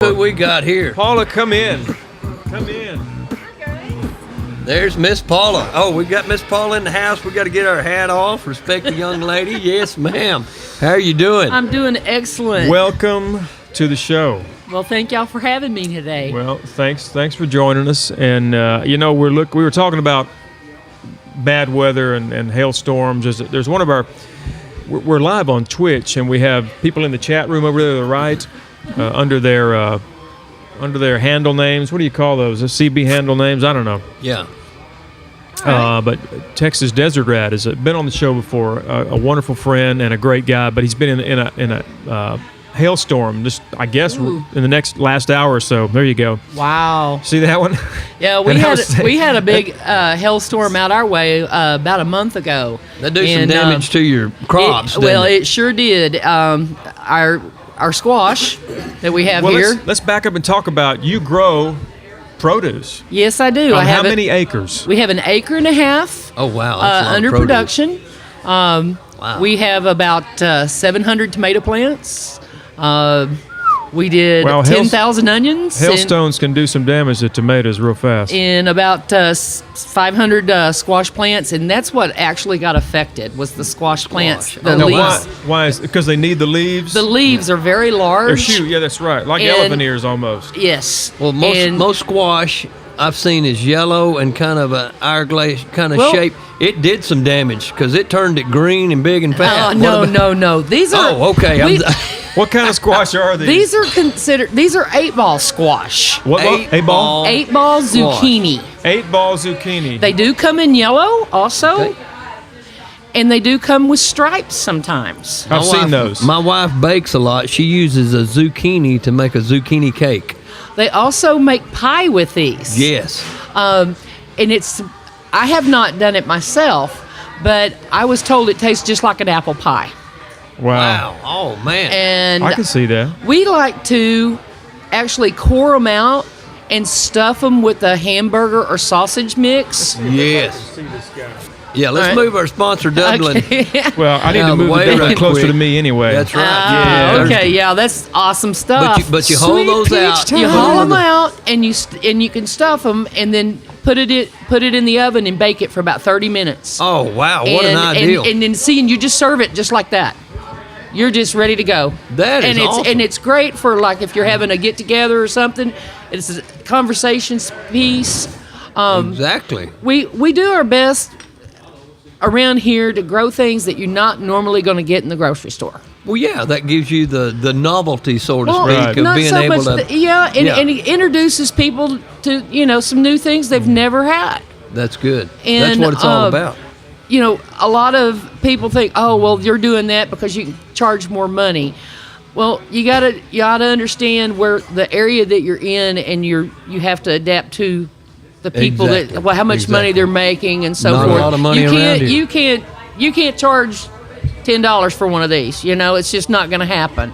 Who we got here? Paula, come in. Come in. There's Miss Paula. Oh, we got Miss Paula in the house. We got to get our hat off. Respect the young lady. Yes, ma'am. How are you doing? I'm doing excellent. Welcome to the show. Well, thank y'all for having me today. Well, thanks for joining us. And we were talking about bad weather and hailstorms. There's one of our. We're live on Twitch, and we have people in the chat room over there to the right. Under their handle names. What do you call those? The CB handle names? I don't know. Yeah. But Texas Desert Rat has been on the show before. A wonderful friend and a great guy. But he's been in a hailstorm. Just in the last hour or so. There you go. Wow. See that one? Yeah, we had a big hailstorm out our way about a month ago. That do some damage to your crops. It sure did. Our squash that we have here. Let's back up and talk about you grow produce. Yes, I do. How many acres? We have an acre and a half. Oh, wow. That's a lot under of produce. production. Wow. We have about 700 tomato plants. We did 10,000 onions. Hailstones can do some damage to tomatoes real fast. In about 500 squash plants, and that's what actually got affected was the squash plants. The leaves. Why is it because they need the leaves? The leaves are very They're large. huge. Yeah, that's right. Like elephant ears almost. Yes. Well, most squash I've seen is yellow and kind of an hourglass kind of shape. It did some damage because it turned it green and big and fat. No. These are. Oh, okay. What kind of squash are these? These are 8-ball squash. What? 8-ball? 8-ball zucchini. 8-ball zucchini. They do come in yellow also. Okay. And they do come with stripes sometimes. I've seen those. My wife bakes a lot. She uses a zucchini to make a zucchini cake. They also make pie with these. Yes. And I have not done it myself, but I was told it tastes just like an apple pie. Wow. Oh, man. And I can see that. we like to actually core them out and stuff them with a hamburger or sausage mix. Yes. Yeah, let's move our sponsor, Dublin. Okay. Well, I need to move the Dublin closer to me anyway. That's right. Yeah. Okay. Yeah, that's awesome stuff. But you hold those out. You haul them out, and you can stuff them, and then put it in the oven and bake it for about 30 minutes. Oh, wow. What an ideal. And then you just serve it just like that. You're just ready to go. That is awesome. And it's great for like if you're having a get together or something. It's a conversation piece. Exactly. We do our best around here to grow things that you're not normally going to get in the grocery store. Well, yeah, that gives you the novelty, so to speak, right. of not being so able much to. And it introduces people to some new things they've never had. That's good. And, that's what it's all about. A lot of people think, oh, well, you're doing that because you can charge more money. Well, you gotta understand where the area that you're in, and you have to adapt to the people how much money they're making and so Not forth. a lot of money around here. You can't charge $10 for one of these. It's just not going to happen.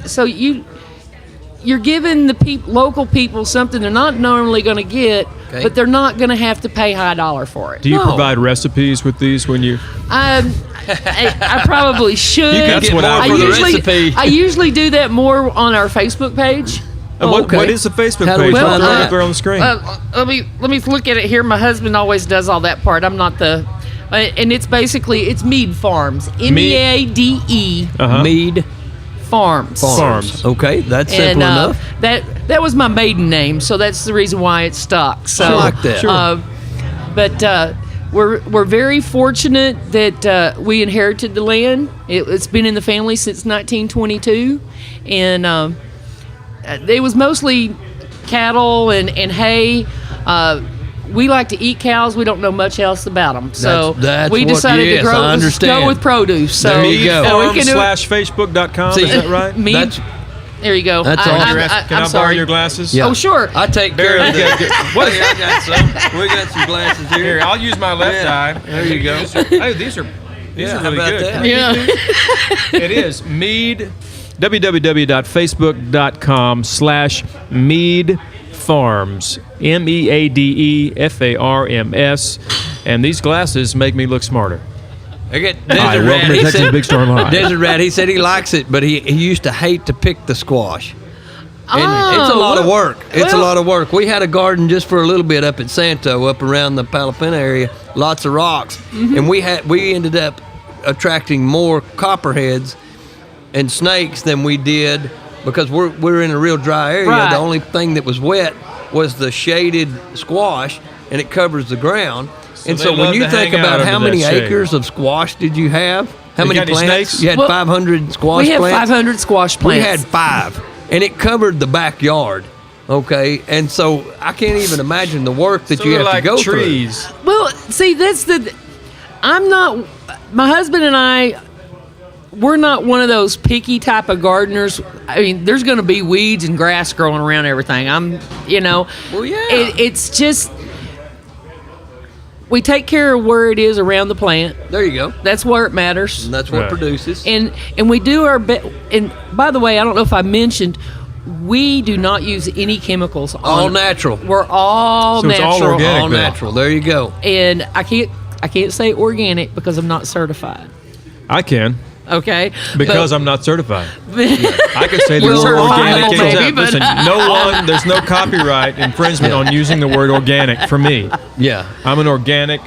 So you're giving the local people something they're not normally going to get, but they're not going to have to pay high dollar for it. Do you provide recipes with these when you? I probably should. You can get more for the recipe. I usually do that more on our Facebook page. What is the Facebook How do page? we What's find right that? up there on the screen? Let me look at it here. My husband always does all that part. I'm not the. And it's Meade Farms. MEADE. Meade Farms. Okay, that's simple enough. That was my maiden name, so that's the reason why it stuck. So I like that. Sure. But we're very fortunate that we inherited the land. It's been in the family since 1922, and it was mostly cattle and hay. We like to eat cows. We don't know much else about them, so we decided to go with produce. So there you go. Meade.com/Facebook.com. Is that right? Meade. There you go. That's awesome. Can I borrow your glasses? Yeah. Oh, sure. I take care of that. I got some. We got some glasses here. Here, I'll use my left eye. There you go. Hey, these are really how about good. that? Yeah. It is Meade. www.facebook.com/Meade Farms. MEADEFARMS. And these glasses make me look smarter. I get Hi, Desert welcome Rat. to Texas Big Star Live. Desert Rat, he said he likes it, but he used to hate to pick the squash. And it's a lot of work. It's a well- lot of work. We had a garden just for a little bit up at Santo, up around the Palapena area, lots of rocks, and we ended up attracting more copperheads and snakes than we did because we're in a real dry area. Right. The only thing that was wet was the shaded squash, and it covers the ground. And they so when love you to think hang out about how under that many shade. acres of squash did you have? How You many got any plants? snakes? You had Well, 500 squash We have plants? 500 squash We plants. had 5, and it covered the backyard. Okay, and so I can't even imagine the work that So you they're have like to go trees. Well, see, I'm not, my husband and I, we're not one of those picky type of gardeners. I mean, there's going to be weeds and grass growing around everything. Well, yeah. It's just, we take care of where it is around the plant. through. There you go. That's where it matters. And that's what Right. produces. And we do our best. And by the way, I don't know if I mentioned, we do not use any chemicals. All natural. We're all So it's natural. all organic. All then. natural. There you go. And I can't say organic because I'm not certified. I can Okay, because I'm not certified. I can say the Well, word organic certifiable, anytime. maybe, but- Listen, there's no copyright infringement on using the word organic for me. Yeah. I'm an organic,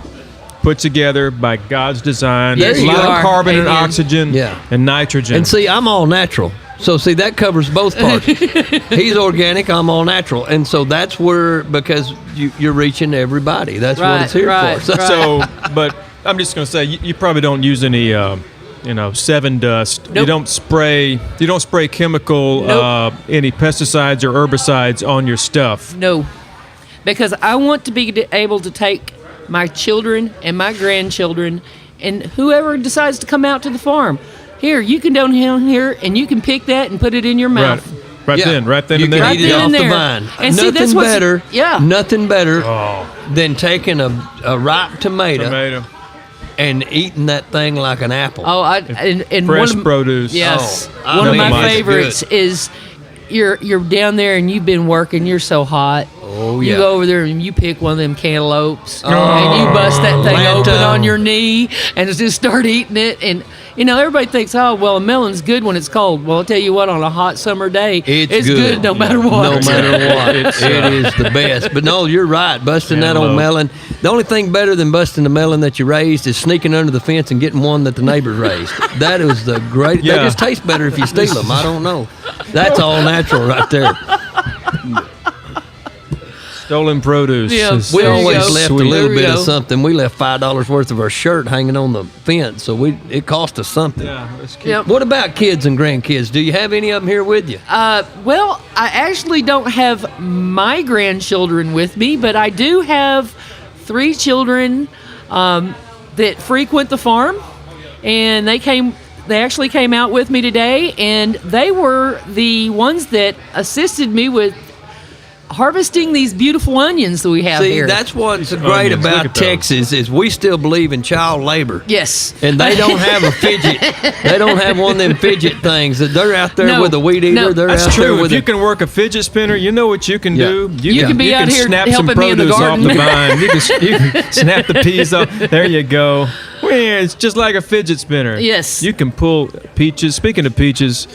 put together by God's design. Yes, a you lot are. of carbon and Amen. oxygen Yeah. and nitrogen. And see, I'm all natural. So see, that covers both parts. He's organic. I'm all natural, and so that's where because you're reaching everybody. That's what it's here Right, for. So, right. So, but I'm just going to say you probably don't use any, Seven Dust. Nope. You don't spray chemical, Nope. any pesticides or herbicides on your stuff. No, because I want to be able to take my children and my grandchildren and whoever decides to come out to the farm. Here, you can down here and you can pick that and put it in your Right, mouth. right yeah, then you and can there. Right eat it then off and the there. vine. And see, nothing that's what's- better. yeah. Nothing better Oh, than taking a ripe tomato, and eating that thing like an apple. Oh, and fresh one of, produce. Yes, Oh, one of I mean, my it's favorites good. is you're down there and you've been working. You're so hot. Oh, You yeah. go over there and you pick one of them cantaloupes Oh. and you bust that thing open Lanta. on your knee and just start eating it. And everybody thinks, oh well, a melon's good when it's cold. Well, I'll tell you what, on a hot summer day, It's good no matter what. No matter what. It's, It is the best. But no, you're right. Busting that old Cantaloupe. melon. The only thing better than busting the melon that you raised is sneaking under the fence and getting one that the neighbors raised. That is the great. They Yeah. just taste better if you steal them. I don't know. That's all natural right there. Stolen produce. Yeah. is We There you always go. left sweet. a little There you bit of go. something. We left $5 worth of our shirt hanging on the fence, so it cost us something. Yeah, let's keep Yep. What about kids and grandkids? Do you have any of them here with you? Well, I actually don't have my grandchildren with me, but I do have 3 children that frequent the farm, and they actually came out with me today, and they were the ones that assisted me with harvesting these beautiful onions that we have See, here. that's what's great Onions, look about at those. Texas is we still believe in child labor. Yes. And they don't have a fidget. They don't have one of them fidget things. That they're out there No, with a weed eater. no. They're That's out there true. with If you can work a fidget spinner, you know what you can Yeah. do. You can be out here snap some helping me in the produce off the garden. vine. You can snap the peas off. There you go. Well, it's just like a fidget spinner. Yes. You can pull peaches. Speaking of peaches,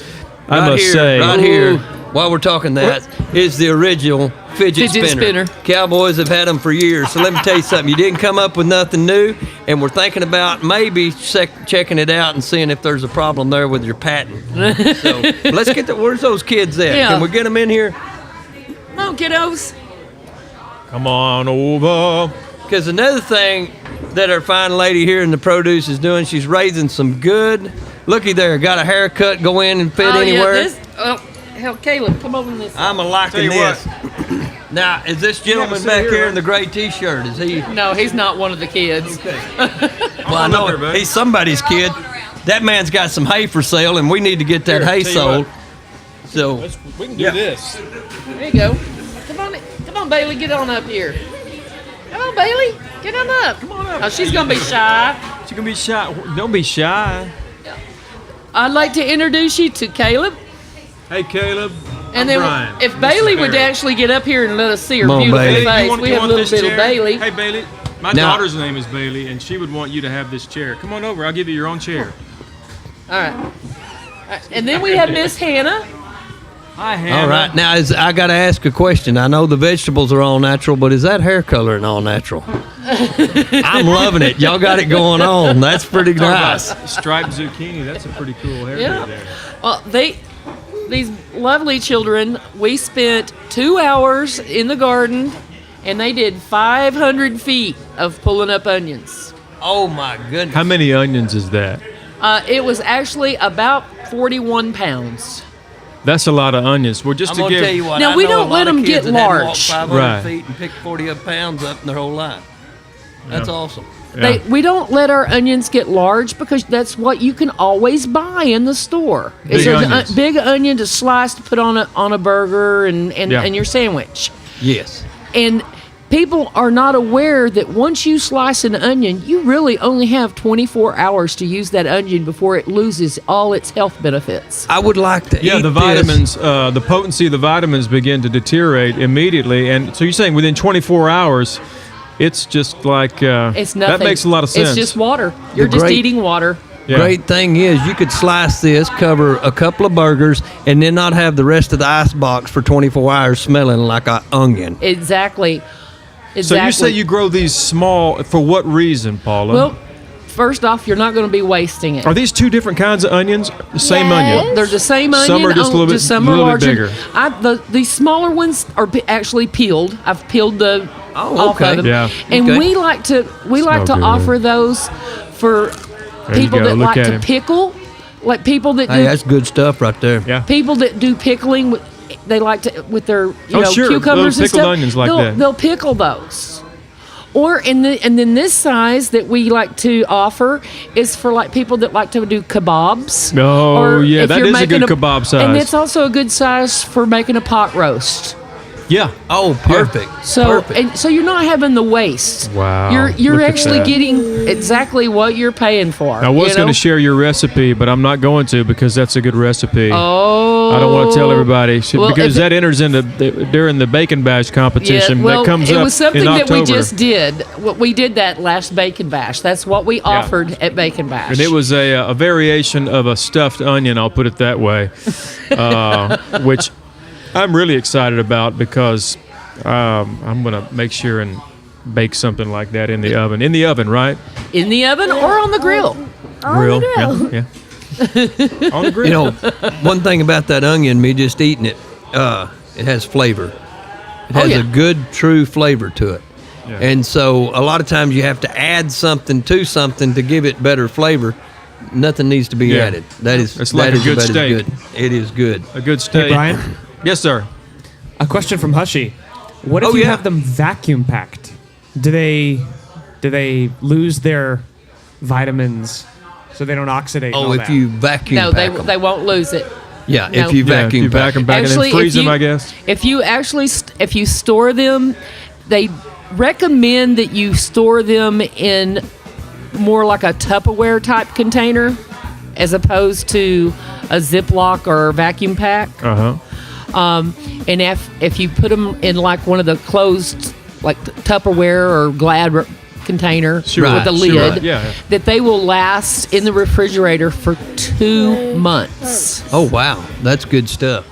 I must here, say, right here, while we're talking that, is the original fidget spinner. Cowboys have had them for years. So let me tell you something. You didn't come up with nothing new, and we're thinking about maybe checking it out and seeing if there's a problem there with your patent. So let's get where's those kids at? Yeah. Can we get them in here? Come on, kiddos. come on over. Because another thing that our fine lady here in the produce is doing, she's raising some good. Looky there, got a haircut, go in and fit anywhere. Hell, Caleb, come over this. I'm a liking Tell you this. Now, is this gentleman sit back here, here right? in the gray T-shirt? Is he? No, he's not one of the kids. Well, I know there, bud. he's somebody's kid. That man's got some hay for sale, and we need to get that Here, hay tell you sold. what. So, We can do Yeah. this. There you go. Come on, Bailey, get on up here. Come on, Bailey, get on up. Come on up. Oh, she's gonna be shy. You're gonna be shy. Don't be shy. I'd like to introduce you to Caleb, Hey, Caleb. and I'm then Brian. if This Bailey is would Barry. actually get up here and let us see her Come on, beautiful Bailey. face, we have a little this bit chair? of Bailey. Hey, Bailey. My Now- daughter's name is Bailey, and she would want you to have this chair. Come on over. I'll give you your own chair. All right. And then we have Miss Hannah. Hi, Hannah. All right. Now, I got to ask a question. I know the vegetables are all natural, but is that hair coloring all natural? I'm loving it. Y'all got it going on. That's pretty nice. Striped zucchini. That's a pretty cool hair Yeah. there. Well, these lovely children, we spent 2 hours in the garden, and they did 500 feet of pulling up onions. Oh, my goodness. How many onions is that? It was actually about 41 pounds. That's a lot of onions. Well, just I'm to going to give. tell you what. Now, I we know don't a lot let of them kids get that hadn't walked large. 500 Right. feet and picked 40 pounds up in their whole life. That's awesome. Yeah. We don't let our onions get large because that's what you can always buy in the store. It's Big a onions. big onion to slice to put on a burger and Yeah. your sandwich. Yes. And people are not aware that once you slice an onion, you really only have 24 hours to use that onion before it loses all its health benefits. I would like to Yeah, eat the this. vitamins, the potency of the vitamins begin to deteriorate immediately. And so you're saying within 24 hours, it's just like. It's nothing. That makes a lot of sense. It's just water. You're just great- eating water. Yeah. Great thing is you could slice this, cover a couple of burgers, and then not have the rest of the ice box for 24 hours smelling like an onion. Exactly. So you say you grow these small, for what reason, Paula? Well, first off, you're not going to be wasting it. Are these two different kinds of onions? The same onion? They're the same onion. Some are just a little bit- some are little bit larger. bigger. The smaller ones are actually peeled. I've peeled the off okay. of them. Yeah. And Okay. we like to Smell good. offer those for There you people go. that Look like at to him. pickle, like people that Hey, do that's good stuff right there. Yeah. people that do pickling. They like to with their Oh, sure. cucumbers Little and pickled stuff. onions like they'll, that. They'll pickle those. Or and then this size that we like to offer is for like people that like to do kebabs. Oh, Or yeah, if that you're is a good making kebab size. And it's also a good size for making a pot roast. Yeah. Oh, perfect. So Perfect. and so you're not having the waste. Wow. You're Look at actually that. getting exactly what you're paying for. I was you going know? to share your recipe, but I'm not going to because that's a good recipe. Oh. I don't want to tell everybody Well, because if that enters into during the bacon bash competition well, that comes it up was something in that October. we just did. We did that last Bacon Bash. That's what we offered at Bacon Bash. And it was a variation of a stuffed onion, I'll put it that way, which I'm really excited about because I'm going to make sure and bake something like that in the oven. In the oven, right? in the oven or on the grill. Grill. Yeah. On the grill. You know, one thing about that onion, me just eating it, it has flavor. It has yeah. a good, true flavor to it. Yeah. And so a lot of times you have to add something to something to give it better flavor. Nothing needs to be Yeah. added. That is It's like that a is good about as steak. good. It is good. A good steak. Hey, Brian, Yes, sir. a question from Hushy. What if Oh, you yeah. have them vacuum packed? Do they lose their vitamins so they don't oxidate? and Oh, all if that? you vacuum No, pack 'em. they won't lose it. Yeah, no. if you Yeah, vacuum if you pack 'em. back and Actually, then freeze if them, you- I guess. If you actually if you store them, they recommend that you store them in more like a Tupperware type container as opposed to a Ziploc or vacuum pack. And if you put them in like one of the closed like Tupperware or Glad container Sure. with the Right, lid, sure. Yeah. that they will last in the refrigerator for 2 months. Oh wow, that's good stuff.